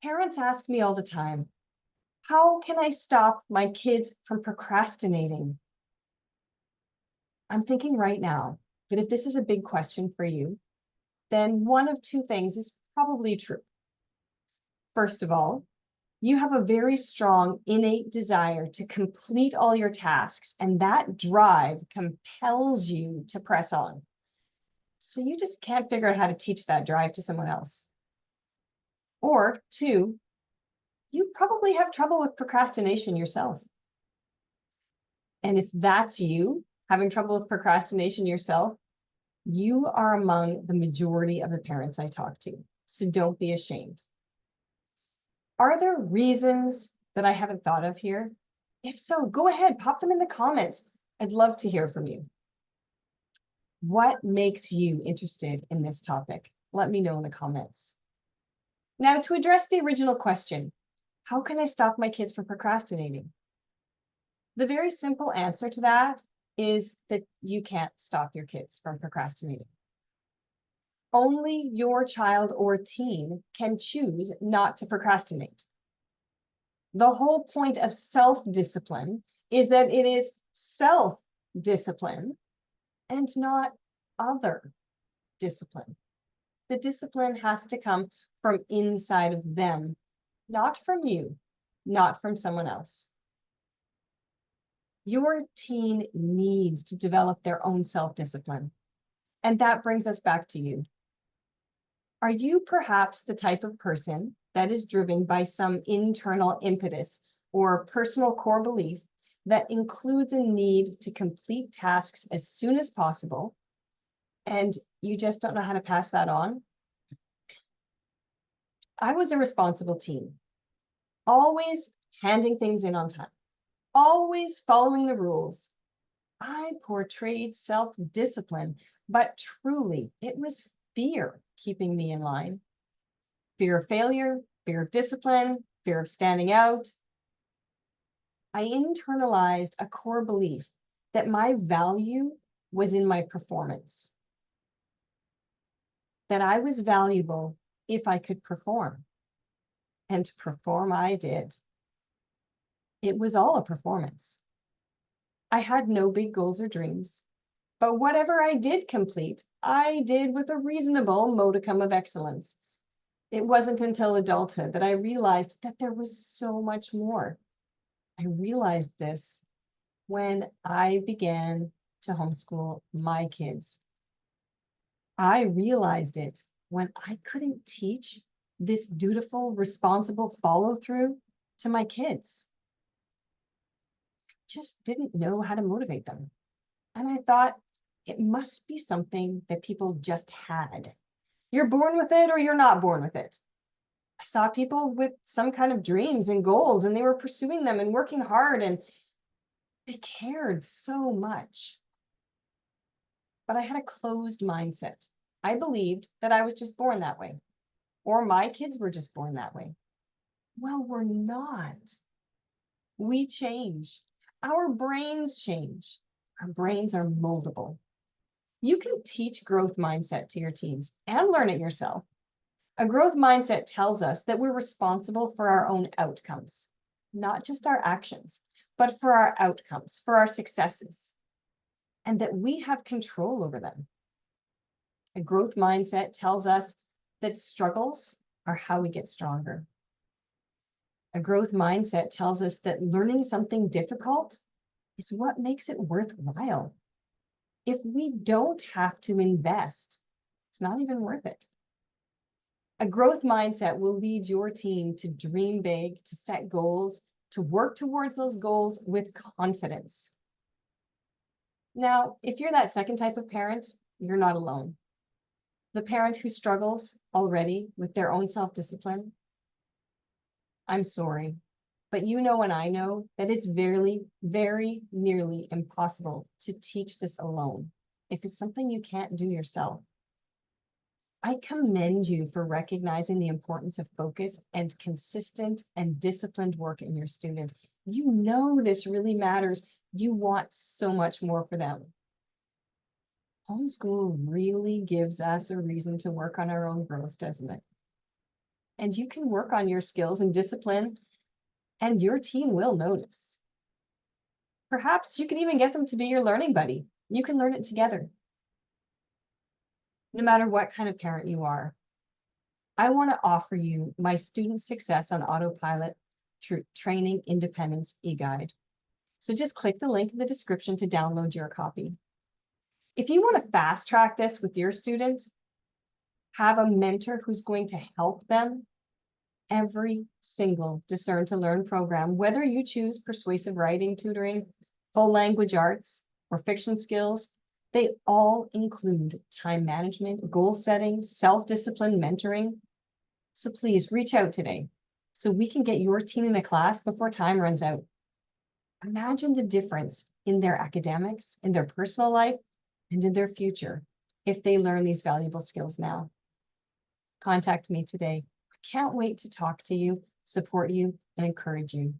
Parents ask me all the time, how can I stop my kids from procrastinating? I'm thinking right now that if this is a big question for you, then one of two things is probably true. First of all, you have a very strong innate desire to complete all your tasks, and that drive compels you to press on. So you just can't figure out how to teach that drive to someone else. Or two, you probably have trouble with procrastination yourself. And if that's you, having trouble with procrastination yourself, you are among the majority of the parents I talk to. So don't be ashamed. Are there reasons that I haven't thought of here? If so, go ahead, pop them in the comments. I'd love to hear from you. What makes you interested in this topic? Let me know in the comments. Now, to address the original question, how can I stop my kids from procrastinating? The very simple answer to that is that you can't stop your kids from procrastinating. Only your child or teen can choose not to procrastinate. The whole point of self-discipline is that it is self-discipline and not other discipline. The discipline has to come from inside of them, not from you, not from someone else. Your teen needs to develop their own self-discipline. And that brings us back to you. Are you perhaps the type of person that is driven by some internal impetus or personal core belief that includes a need to complete tasks as soon as possible, and you just don't know how to pass that on? I was a responsible teen, always handing things in on time, always following the rules. I portrayed self-discipline, but truly it was fear keeping me in line. Fear of failure, fear of discipline, fear of standing out. I internalized a core belief that my value was in my performance, that I was valuable if I could perform. And perform I did. It was all a performance. I had no big goals or dreams, but whatever I did complete, I did with a reasonable modicum of excellence. It wasn't until adulthood that I realized that there was so much more. I realized this when I began to homeschool my kids. I realized it when I couldn't teach this dutiful, responsible follow through to my kids. Just didn't know how to motivate them. And I thought it must be something that people just had. You're born with it or you're not born with it. I saw people with some kind of dreams and goals, and they were pursuing them and working hard, and they cared so much. But I had a closed mindset. I believed that I was just born that way, or my kids were just born that way. Well, we're not. We change. Our brains change. Our brains are moldable. You can teach growth mindset to your teens and learn it yourself. A growth mindset tells us that we're responsible for our own outcomes, not just our actions, but for our outcomes, for our successes, and that we have control over them. A growth mindset tells us that struggles are how we get stronger. A growth mindset tells us that learning something difficult is what makes it worthwhile. If we don't have to invest, it's not even worth it. A growth mindset will lead your team to dream big, to set goals, to work towards those goals with confidence. Now, if you're that second type of parent, you're not alone. The parent who struggles already with their own self-discipline, I'm sorry, but you know and I know that it's very, very nearly impossible to teach this alone if it's something you can't do yourself. I commend you for recognizing the importance of focus and consistent and disciplined work in your student. You know this really matters. You want so much more for them. Homeschool really gives us a reason to work on our own growth, doesn't it? and you can work on your skills and discipline, and your team will notice. Perhaps you can even get them to be your learning buddy. You can learn it together. No matter what kind of parent you are, I want to offer you my Student Success on Autopilot through Training Independence e-guide. So just click the link in the description to download your copy. If you want to fast track this with your student, have a mentor who's going to help them. Every single Discern to Learn program, whether you choose persuasive writing tutoring, full language arts, or fiction skills, they all include time management, goal setting, self-discipline, mentoring. So please reach out today so we can get your teen in a class before time runs out. Imagine the difference in their academics, in their personal life, and in their future if they learn these valuable skills now. Contact me today. I can't wait to talk to you, support you, and encourage you.